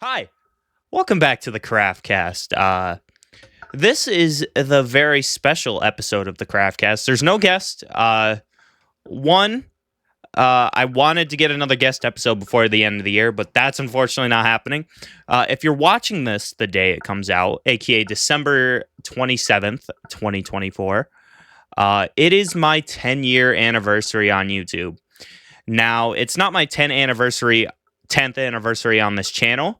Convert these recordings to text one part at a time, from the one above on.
Hi, welcome back to the CraftCast. This is the very special episode of the CraftCast. There's no guest. One, I wanted to get another guest episode before the end of the year, but that's unfortunately not happening. If you're watching this the day it comes out, aka December 27th, 2024, it is my 10-year anniversary on YouTube. Now, it's not my 10th anniversary on this channel.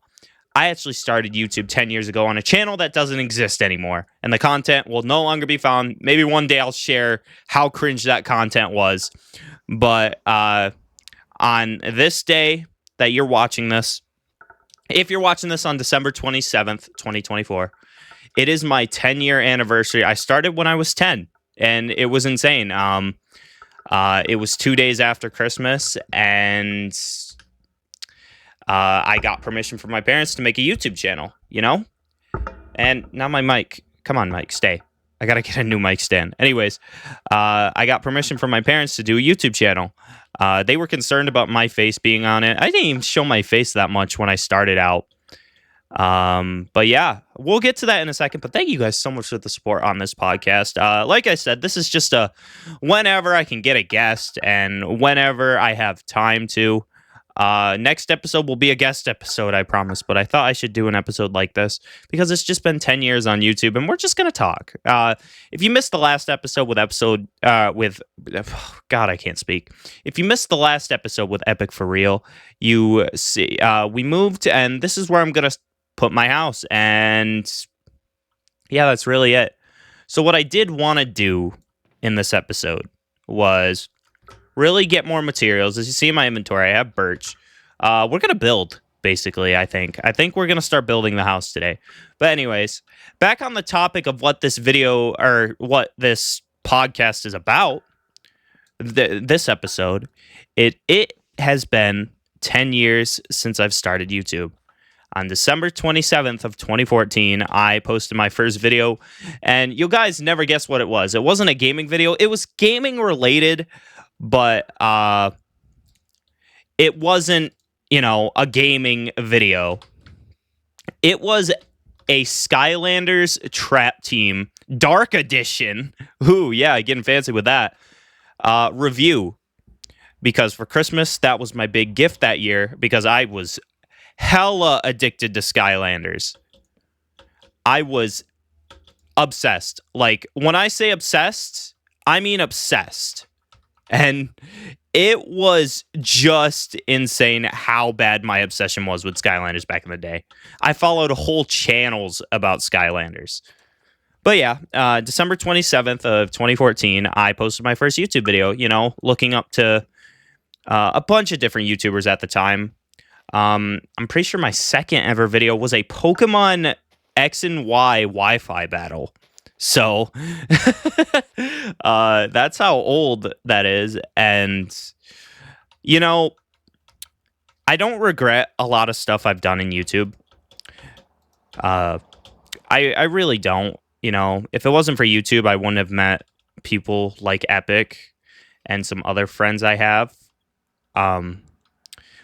I actually started YouTube 10 years ago on a channel that doesn't exist anymore, and the content will no longer be found. Maybe one day I'll share how cringe that content was. But on this day that you're watching this, if you're watching this on December 27th, 2024, it is my 10-year anniversary. I started when I was 10, and it was insane. It was 2 days after Christmas, and I got permission from my parents to make a YouTube channel, And now my mic. Come on, mic, stay. I gotta get a new mic stand. Anyways, I got permission from my parents to do a YouTube channel. They were concerned about my face being on it. I didn't even show my face that much when I started out. But yeah, we'll get to that in a second. But thank you guys so much for the support on this podcast. Like I said, this is just whenever I can get a guest and whenever I have time to. Next episode will be a guest episode, I promise, but I thought I should do an episode like this because it's just been 10 years on YouTube and we're just going to talk. If you missed the last episode God, I can't speak. If you missed the last episode with Epic for Real, you see, we moved and this is where I'm going to put my house. And yeah, that's really it. So what I did want to do in this episode was really get more materials. As you see in my inventory, I have birch. We're going to build, basically, I think. I think we're going to start building the house today. But anyways, back on the topic of what this video or what this podcast is about, this episode, it has been 10 years since I've started YouTube. On December 27th of 2014, I posted my first video, and you guys never guess what it was. It wasn't a gaming video. It was gaming related, but it wasn't, a gaming video. It was a Skylanders Trap Team Dark Edition. Ooh, yeah, getting fancy with that. Review. Because for Christmas, that was my big gift that year because I was hella addicted to Skylanders. I was obsessed. Like, when I say obsessed, I mean obsessed. And it was just insane how bad my obsession was with Skylanders back in the day. I followed whole channels about Skylanders. But yeah, December 27th of 2014, I posted my first YouTube video, looking up to a bunch of different YouTubers at the time. I'm pretty sure my second ever video was a Pokemon X and Y Wi-Fi battle. So that's how old that is. And, I don't regret a lot of stuff I've done in YouTube. I really don't. If it wasn't for YouTube, I wouldn't have met people like Epic and some other friends I have.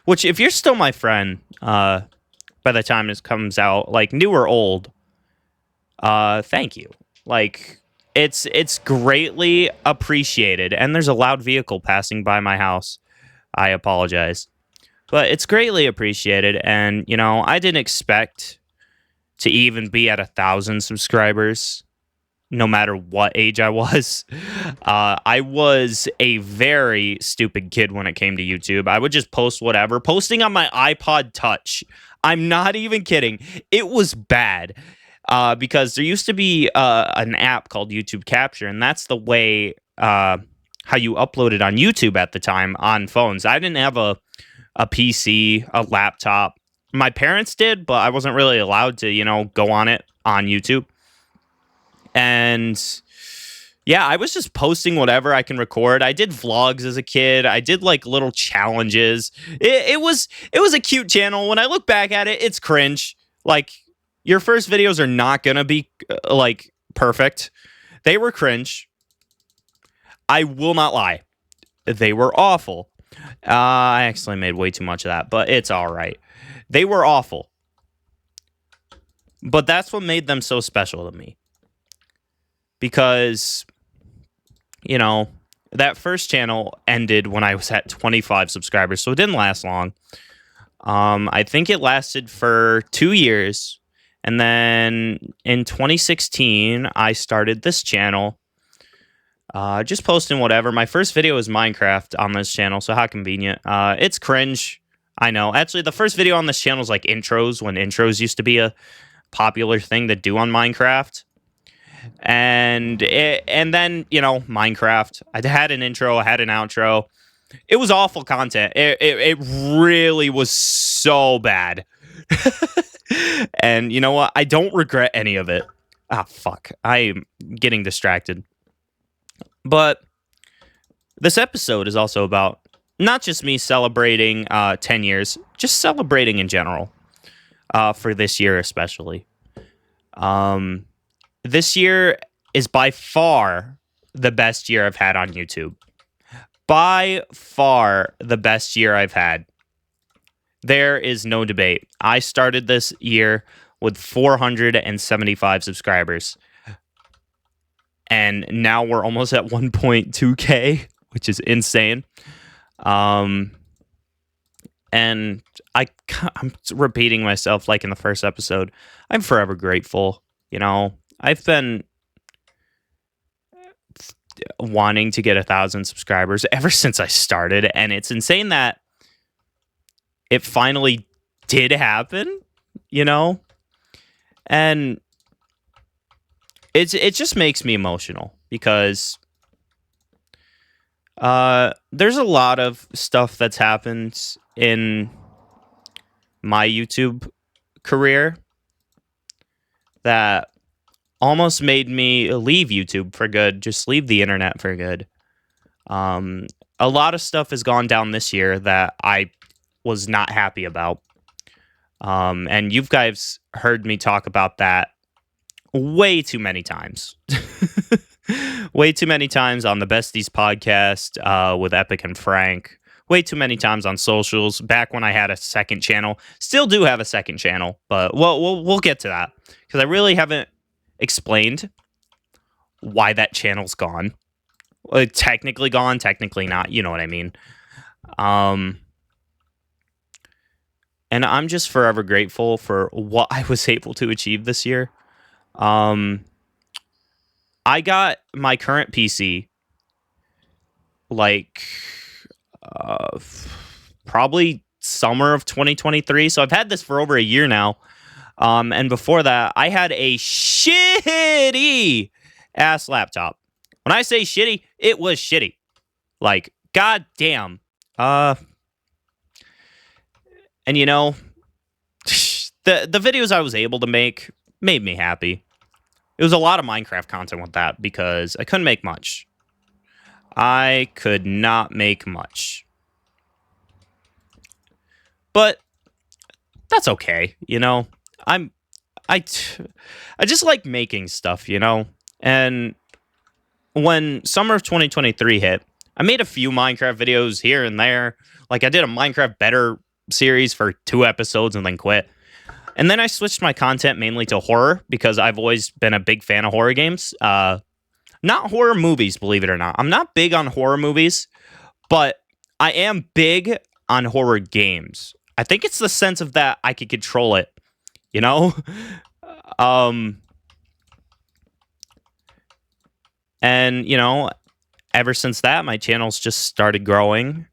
Which, if you're still my friend by the time this comes out, like new or old, thank you. Like, it's greatly appreciated. And there's a loud vehicle passing by my house. I apologize. But it's greatly appreciated. And, I didn't expect to even be at 1,000 subscribers, no matter what age I was. I was a very stupid kid when it came to YouTube. I would just post whatever. Posting on my iPod Touch. I'm not even kidding. It was bad. Because there used to be an app called YouTube Capture, and that's the way how you uploaded on YouTube at the time on phones. I didn't have a PC, a laptop. My parents did, but I wasn't really allowed to, go on it on YouTube. And yeah, I was just posting whatever I can record. I did vlogs as a kid. I did like little challenges. It was a cute channel. When I look back at it, it's cringe. Like, your first videos are not going to be, perfect. They were cringe. I will not lie. They were awful. I actually made way too much of that, but it's all right. They were awful. But that's what made them so special to me. Because, you know, that first channel ended when I was at 25 subscribers, so it didn't last long. I think it lasted for 2 years. And then in 2016, I started this channel. Just posting whatever. My first video was Minecraft on this channel, so how convenient. It's cringe. I know. Actually, the first video on this channel is like intros, when intros used to be a popular thing to do on Minecraft. And then, you know, Minecraft. I had an intro, I had an outro. It was awful content. It really was so bad. And you know what? I don't regret any of it. Ah, fuck. I'm getting distracted. But this episode is also about not just me celebrating 10 years, just celebrating in general, for this year especially. This year is by far the best year I've had on YouTube. By far the best year I've had. There is no debate. I started this year with 475 subscribers. And now we're almost at 1.2K, which is insane. And I'm repeating myself like in the first episode. I'm forever grateful. You know, I've been wanting to get 1,000 subscribers ever since I started, and it's insane that it finally did happen, you know? And it just makes me emotional because there's a lot of stuff that's happened in my YouTube career that almost made me leave YouTube for good, just leave the internet for good. A lot of stuff has gone down this year that I was not happy about. And you guys heard me talk about that way too many times. Way too many times on the Besties podcast with Epic and Frank. Way too many times on socials. Back when I had a second channel. Still do have a second channel, but we'll get to that. Because I really haven't explained why that channel's gone. Technically gone, technically not. You know what I mean. And I'm just forever grateful for what I was able to achieve this year. I got my current PC like probably summer of 2023. So I've had this for over a year now. And before that, I had a shitty ass laptop. When I say shitty, it was shitty. Like, goddamn. And you know, the videos I was able to make made me happy. It was a lot of Minecraft content with that because I couldn't make much. I could not make much. But that's okay, you know. I just like making stuff, you know. And when summer of 2023 hit, I made a few Minecraft videos here and there. Like I did a Minecraft Better series for 2 episodes and then quit. And then I switched my content mainly to horror because I've always been a big fan of horror games. Not horror movies, believe it or not. I'm not big on horror movies, but I am big on horror games. I think it's the sense of that I could control it, you know? And, you know, ever since that, my channel's just started growing.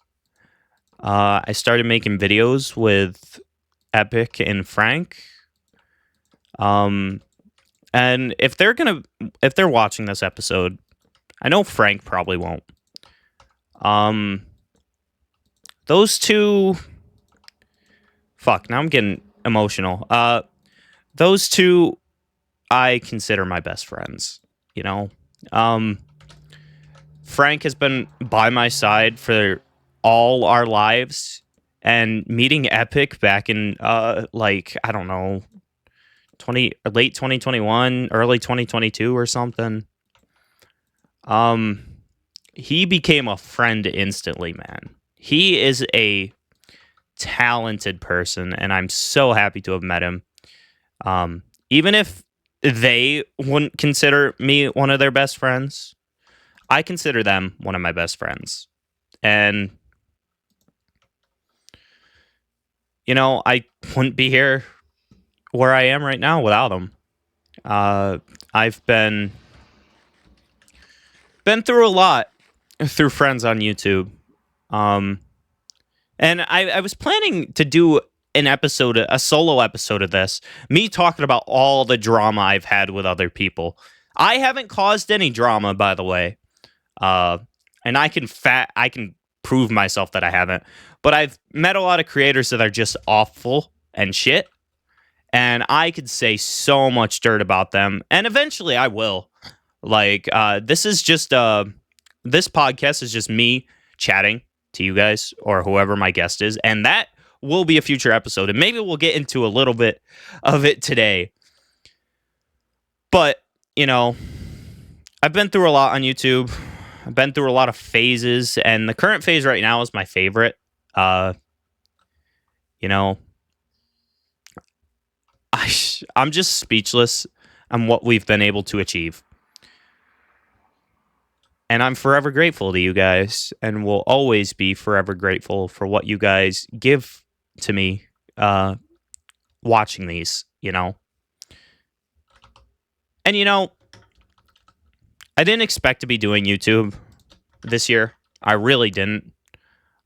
I started making videos with Epic and Frank. And if they're watching this episode, I know Frank probably won't. Those two, fuck, now I'm getting emotional. Those two I consider my best friends, you know. Frank has been by my side for all our lives. And meeting Epic back in, like, I don't know, late 2021, early 2022 or something. He became a friend instantly, man. He is a talented person, and I'm so happy to have met him. even if they wouldn't consider me one of their best friends, I consider them one of my best friends. And, I wouldn't be here where I am right now without them. I've been through a lot through friends on YouTube. Um, and I was planning to do a solo episode of this, me talking about all the drama I've had with other people. I haven't caused any drama, by the way. Uh, and I can prove myself that I haven't. But I've met a lot of creators that are just awful and shit. And I could say so much dirt about them. And eventually I will. Like, this podcast is just me chatting to you guys or whoever my guest is. And that will be a future episode. And maybe we'll get into a little bit of it today. But, I've been through a lot on YouTube. I've been through a lot of phases. And the current phase right now is my favorite. You know, I'm just speechless on what we've been able to achieve. And I'm forever grateful to you guys and will always be forever grateful for what you guys give to me watching these, And, I didn't expect to be doing YouTube this year. I really didn't.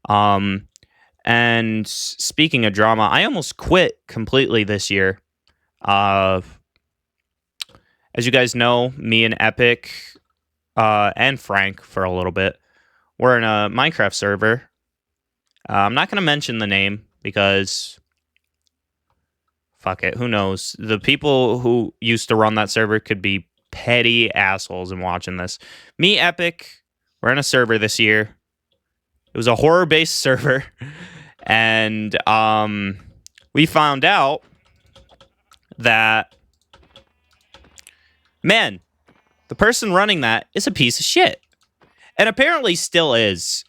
And speaking of drama, I almost quit completely this year. As you guys know, me and Epic and Frank for a little bit. We're in a Minecraft server. I'm not going to mention the name because fuck it, who knows? The people who used to run that server could be petty assholes and watching this. Me, Epic, we're in a server this year. It was a horror-based server. And we found out that, man, the person running that is a piece of shit. And apparently still is,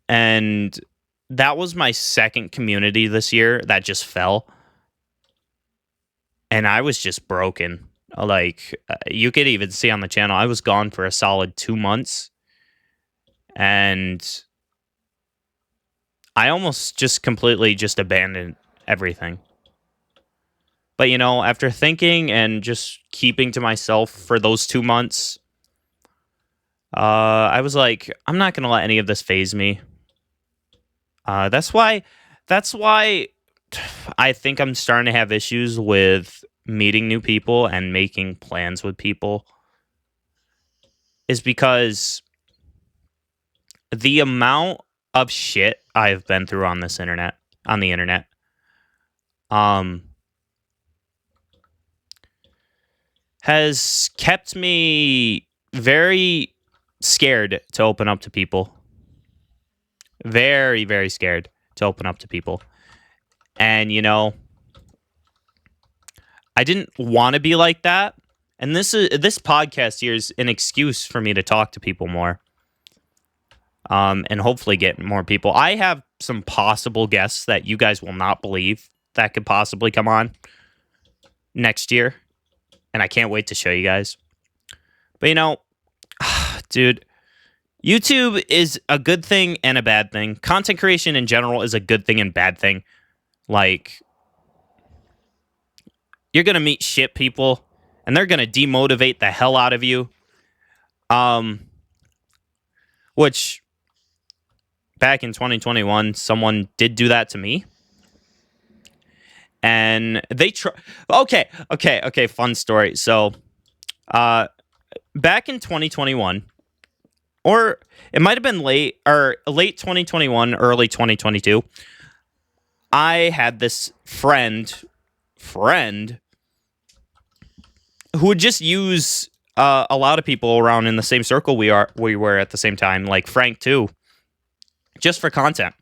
And that was my second community this year that just fell. And I was just broken. Like, you could even see on the channel, I was gone for a solid 2 months. And I almost just completely just abandoned everything. But, after thinking and just keeping to myself for those 2 months, I was like, I'm not going to let any of this phase me. That's why I think I'm starting to have issues with meeting new people and making plans with people. Is because the amount of shit I've been through on the internet, has kept me very scared to open up to people. Very, very scared to open up to people. And, I didn't want to be like that. And this podcast here is an excuse for me to talk to people more. And hopefully get more people. I have some possible guests that you guys will not believe that could possibly come on next year. And I can't wait to show you guys. But, dude, YouTube is a good thing and a bad thing. Content creation in general is a good thing and bad thing. Like, you're going to meet shit people, and they're going to demotivate the hell out of you. Which, back in 2021, someone did do that to me. And they Okay, fun story. So, back in 2021, or it might have been late 2021, early 2022, I had this friend who would just use a lot of people around in the same circle we were at the same time, like Frank too, just for content.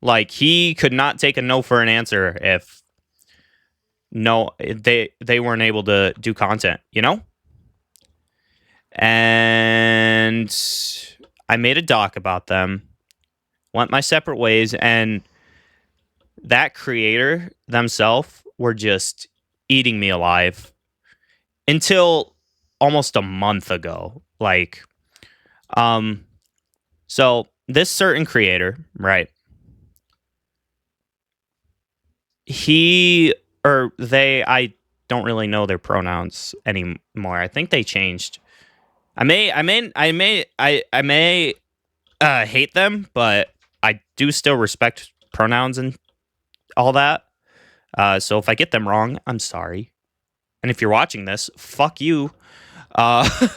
Like, he could not take a no for an answer if they weren't able to do content, And I made a doc about them, went my separate ways, and that creator themselves were just eating me alive until almost a month ago. Like, um, so this certain creator, right? He or they, I don't really know their pronouns anymore. I think they changed. I may hate them, but I do still respect pronouns and all that. So if I get them wrong, I'm sorry. And if you're watching this, fuck you. Uh,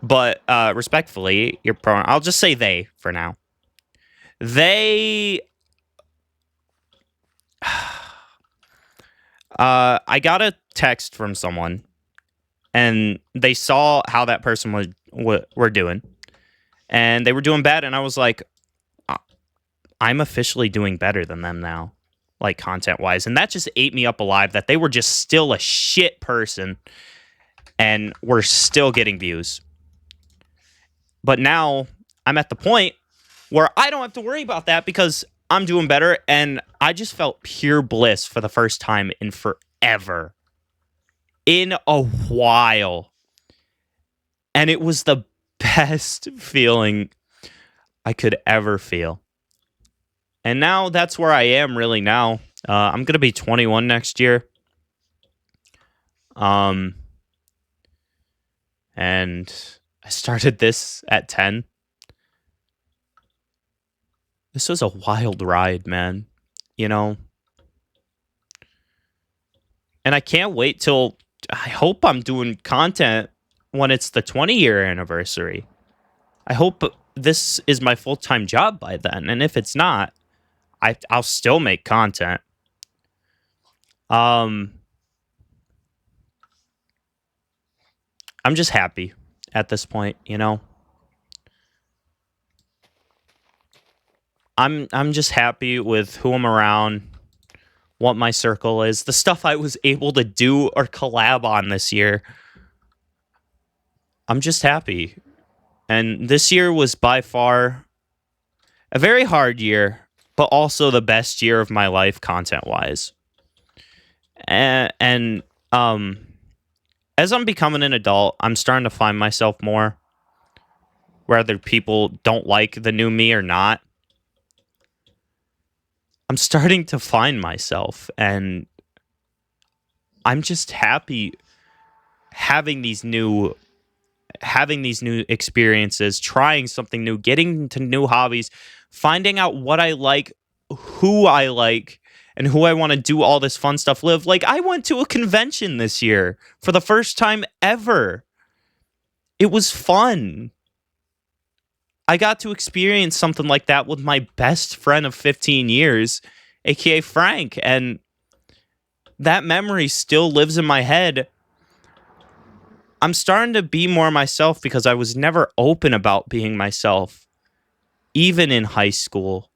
but respectfully, your pronoun. I'll just say they for now. They. I got a text from someone, and they saw how that person were doing, and they were doing bad, and I was like, I'm officially doing better than them now, like content wise, and that just ate me up alive. That they were just still a shit person, and we're still getting views. But now I'm at the point where I don't have to worry about that because I'm doing better, and I just felt pure bliss for the first time in forever, in a while, and it was the best feeling I could ever feel. And now that's where I am really now. I'm gonna be 21 next year. Um, and I started this at 10. This was a wild ride, man. You know, and I can't wait till I hope I'm doing content when it's the 20-year anniversary. I hope this is my full-time job by then, and if it's not, I'll still make content. I'm just happy at this point, you know. I'm just happy with who I'm around, what my circle is, the stuff I was able to do or collab on this year. I'm just happy. And this year was by far a very hard year, but also the best year of my life content-wise. And as I'm becoming an adult, I'm starting to find myself more, whether people don't like the new me or not. I'm starting to find myself, and I'm just happy having these new experiences, trying something new, getting into new hobbies, finding out what I like, who I like, and who I want to do all this fun stuff live. Like, I went to a convention this year for the first time ever. It was fun. I got to experience something like that with my best friend of 15 years, aka Frank, and that memory still lives in my head. I'm starting to be more myself because I was never open about being myself, even in high school.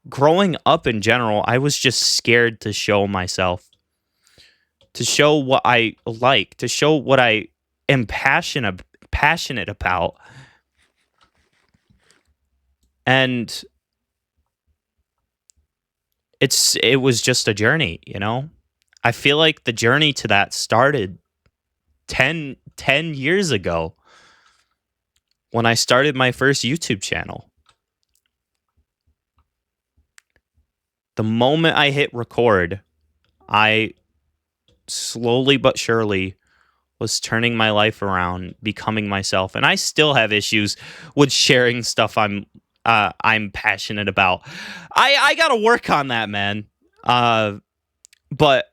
Growing up in general, I was just scared to show myself, to show what I like, to show what I am passionate about. And it was just a journey, you know? I feel like the journey to that started 10 years ago when I started my first YouTube channel. The moment I hit record, I slowly but surely was turning my life around, becoming myself. And I still have issues with sharing stuff I'm passionate about. I gotta work on that, man. But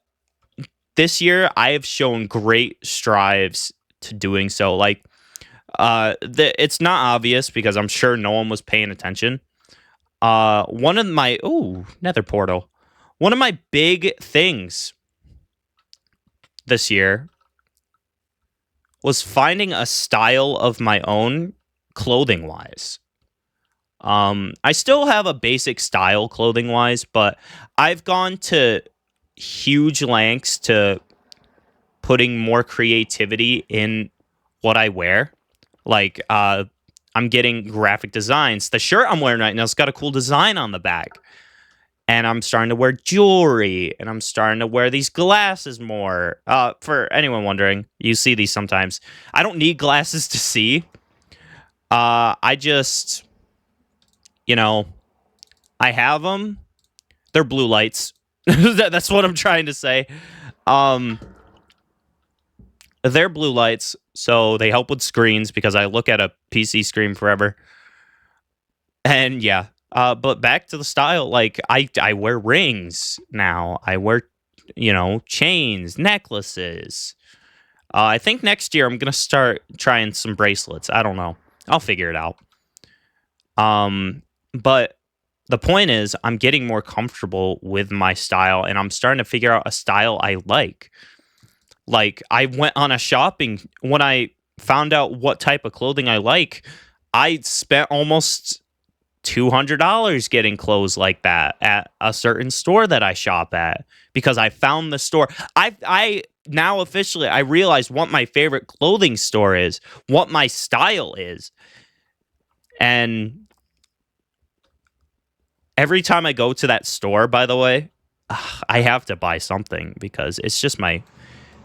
this year I have shown great strides to doing so. Like, it's not obvious because I'm sure no one was paying attention. One of my nether portal. One of my big things this year was finding a style of my own clothing wise. I still have a basic style clothing wise, but I've gone to huge lengths to putting more creativity in what I wear. Like, I'm getting graphic designs. The shirt I'm wearing right now has got a cool design on the back. and I'm starting to wear jewelry, and I'm starting to wear these glasses more. For anyone wondering, you see these sometimes. I don't need glasses to see. I just, you know, I have them. They're blue lights. That's what I'm trying to say. Um, they're blue lights, so they help with screens because I look at a PC screen forever. And yeah, but back to the style. Like I wear rings now. I wear, chains, necklaces. I think next year I'm gonna start trying some bracelets. I don't know. I'll figure it out. But the point is, I'm getting more comfortable with my style, and I'm starting to figure out a style I like. Like I went on a shopping when I found out what type of clothing I like. I spent almost $200 getting clothes like that at a certain store that I shop at because I found the store. I now officially I realize what my favorite clothing store is, what my style is. And every time I go to that store, by the way, I have to buy something because it's just my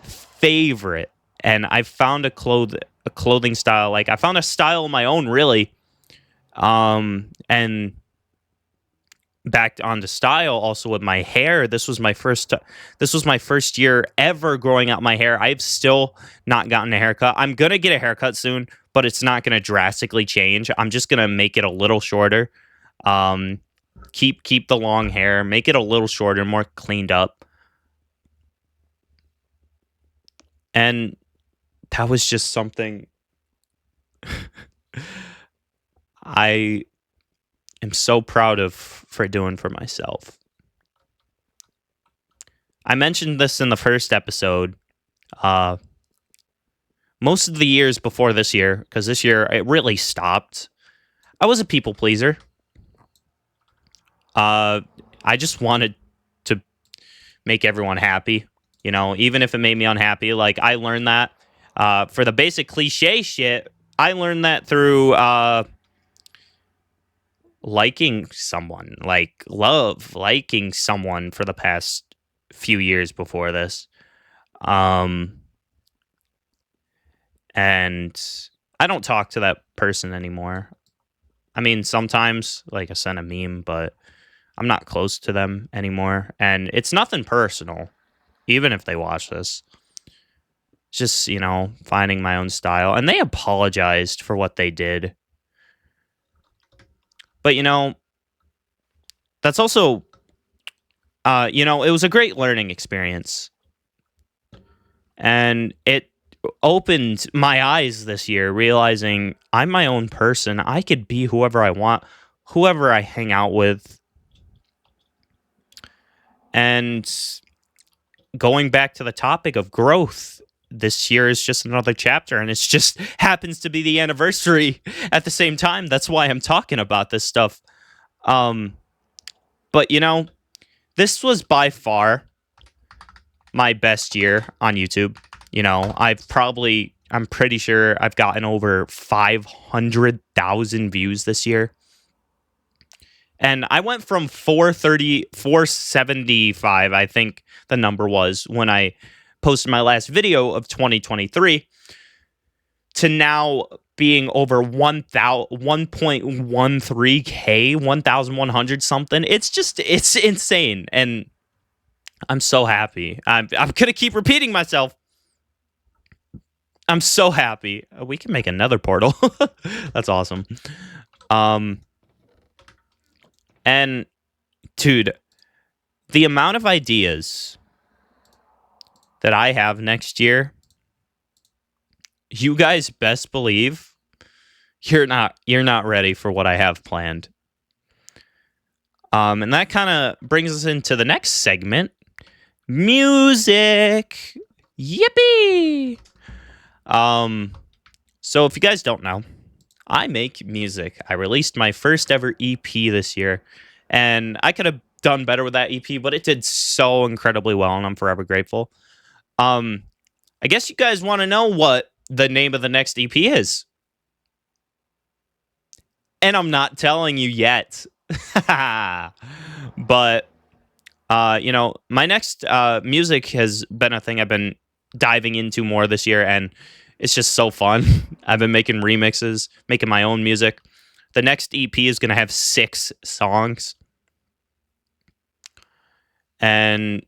favorite. And I found a clothing style, like I found a style of my own, really. And back onto style also with my hair. This was my first year ever growing out my hair. I've still not gotten a haircut. I'm gonna get a haircut soon, but it's not gonna drastically change. I'm just gonna make it a little shorter. Um, keep the long hair, make it a little shorter, more cleaned up. And that was just something I am so proud of for doing for myself. I mentioned this in the first episode. Uh, Most of the years before this year, because this year it really stopped, I was a people pleaser. I just wanted to make everyone happy, even if it made me unhappy. Like, I learned that for the basic cliche shit, I learned that through liking someone, like liking someone for the past few years before this. And I don't talk to that person anymore. I mean, sometimes, like, I send a meme, but I'm not close to them anymore. And it's nothing personal, even if they watch this. It's just, finding my own style. And they apologized for what they did. But, that's also, it was a great learning experience. And it opened my eyes this year, realizing I'm my own person. I could be whoever I want, whoever I hang out with. And going back to the topic of growth, this year is just another chapter, and it's just happens to be the anniversary at the same time. That's why I'm talking about this stuff. But this was by far my best year on YouTube. I'm pretty sure I've gotten over 500,000 views this year. And I went from 475, I think the number was, when I posted my last video of 2023, to now being over 1.13K, 1,100 something. It's insane. And I'm so happy. I'm going to keep repeating myself. I'm so happy. We can make another portal. That's awesome. And dude, the amount of ideas that I have next year, you guys best believe you're not ready for what I have planned. And that kind of brings us into the next segment, music. Yippee! So if you guys don't know, I make music. I released my first ever EP this year, and I could have done better with that EP, but it did so incredibly well, and I'm forever grateful. I guess you guys want to know what the name of the next EP is. And I'm not telling you yet. But my next music has been a thing I've been diving into more this year, and it's just so fun. I've been making remixes, making my own music. The next EP is going to have 6 songs, and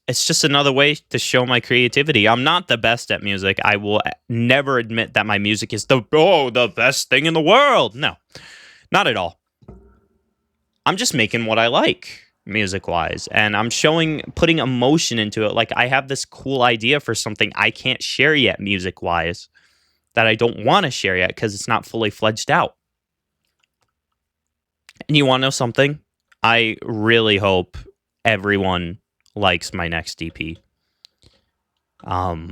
it's just another way to show my creativity. I'm not the best at music. I will never admit that my music is the best thing in the world. No, not at all. I'm just making what I like music wise, and I'm putting emotion into it. Like, I have this cool idea for something I can't share yet music wise, that I don't want to share yet because it's not fully fledged out. And you want to know something? I really hope everyone likes my next EP. Yeah,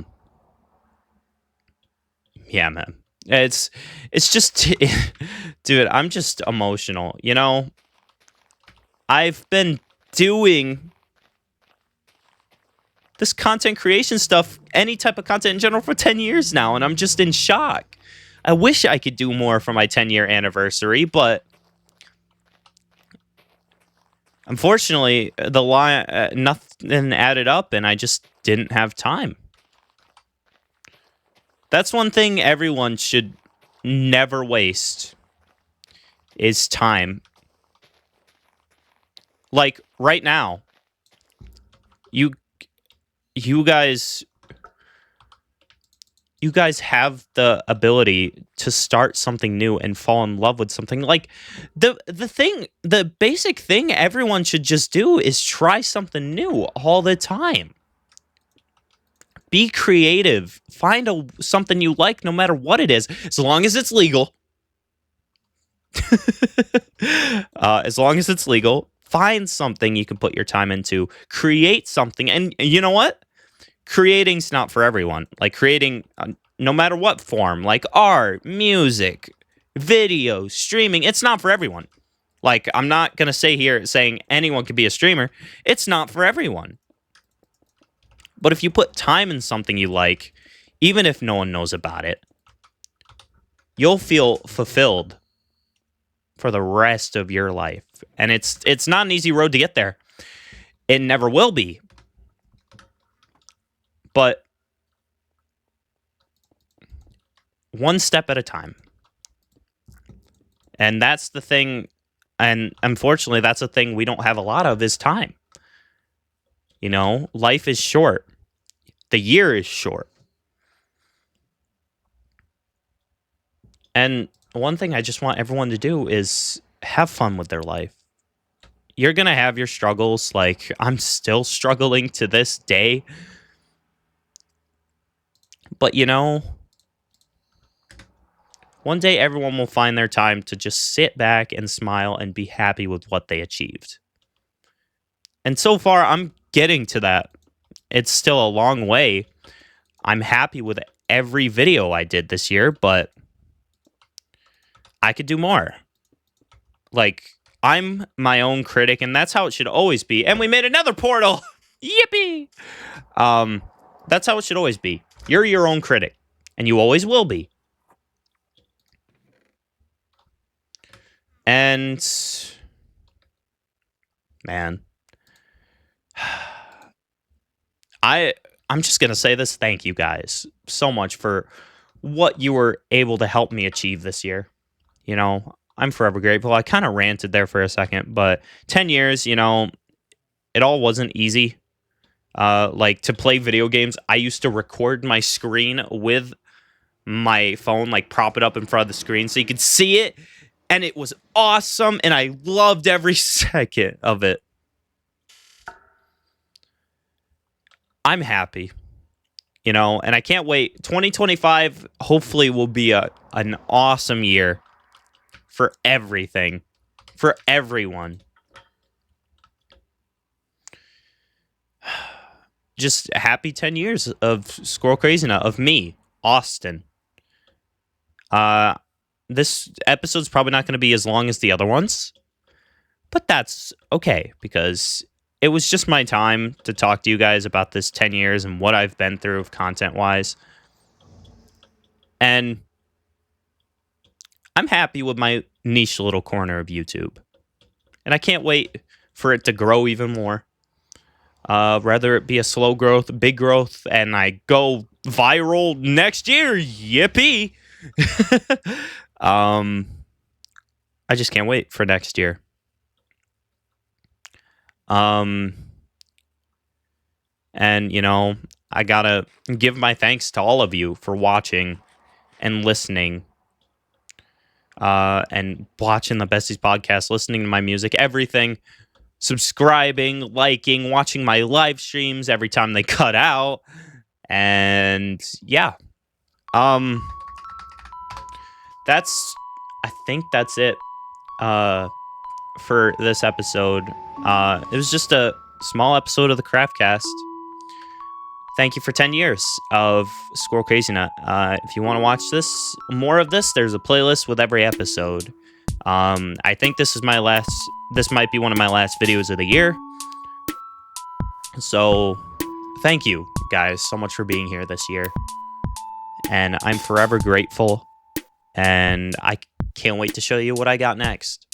man. It's just dude, I'm just emotional. I've been doing this content creation stuff, any type of content in general, for 10 years now, and I'm just in shock. I wish I could do more for my 10-year anniversary, but unfortunately, the line nothing added up, and I just didn't have time. That's one thing everyone should never waste, is time. Like, right now, you guys have the ability to start something new and fall in love with something. Like, the basic thing everyone should just do is try something new all the time. Be creative. Find something you like, no matter what it is, as long as it's legal. As long as it's legal, find something you can put your time into. Create something, and you know what? Creating's not for everyone. Like, creating, no matter what form, like art, music, video, streaming, it's not for everyone. Like, I'm not gonna say here saying anyone could be a streamer. It's not for everyone. But if you put time in something you like, even if no one knows about it, you'll feel fulfilled for the rest of your life. And it's not an easy road to get there. It never will be. But one step at a time. And that's the thing, and unfortunately, that's the thing we don't have a lot of, is time. Life is short. The year is short. And one thing I just want everyone to do is have fun with their life. You're going to have your struggles. Like, I'm still struggling to this day. But, one day everyone will find their time to just sit back and smile and be happy with what they achieved. And so far, I'm getting to that. It's still a long way. I'm happy with every video I did this year, but I could do more. Like, I'm my own critic, and that's how it should always be. And we made another portal! Yippee! That's how it should always be. You're your own critic, and you always will be. And, man, I'm just gonna say this. Thank you guys so much for what you were able to help me achieve this year. I'm forever grateful. I kind of ranted there for a second, but 10 years, it all wasn't easy. Like, to play video games, I used to record my screen with my phone, like prop it up in front of the screen so you could see it, and it was awesome, and I loved every second of it. I'm happy, and I can't wait. 2025 hopefully will be an awesome year for everything, for everyone. Just happy 10 years of Squirrel Crazy, of me, Austin. This episode's probably not going to be as long as the other ones, but that's okay, because it was just my time to talk to you guys about this 10 years and what I've been through content-wise. And I'm happy with my niche little corner of YouTube. And I can't wait for it to grow even more. Whether it be a slow growth, big growth, and I go viral next year. Yippee! I just can't wait for next year. And, you know, I gotta give my thanks to all of you for watching and listening. And watching the Besties podcast, listening to my music, everything, subscribing, liking, watching my live streams every time they cut out. And yeah. I think that's it for this episode. It was just a small episode of the CraftCast. Thank you for 10 years of Squirrel Crazy Nut. If you want to watch more of this, there's a playlist with every episode. I think this might be one of my last videos of the year. So, thank you guys so much for being here this year. And I'm forever grateful. And I can't wait to show you what I got next.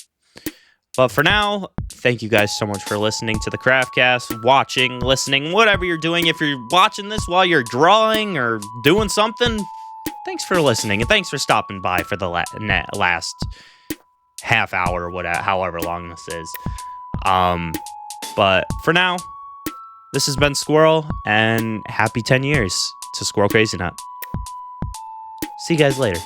But for now, thank you guys so much for listening to the CraftCast, watching, listening, whatever you're doing. If you're watching this while you're drawing or doing something, thanks for listening. And thanks for stopping by for the last half hour, however long this is. But for now, this has been Squirrel, and happy 10 years to Squirrel Crazy Nut. See you guys later.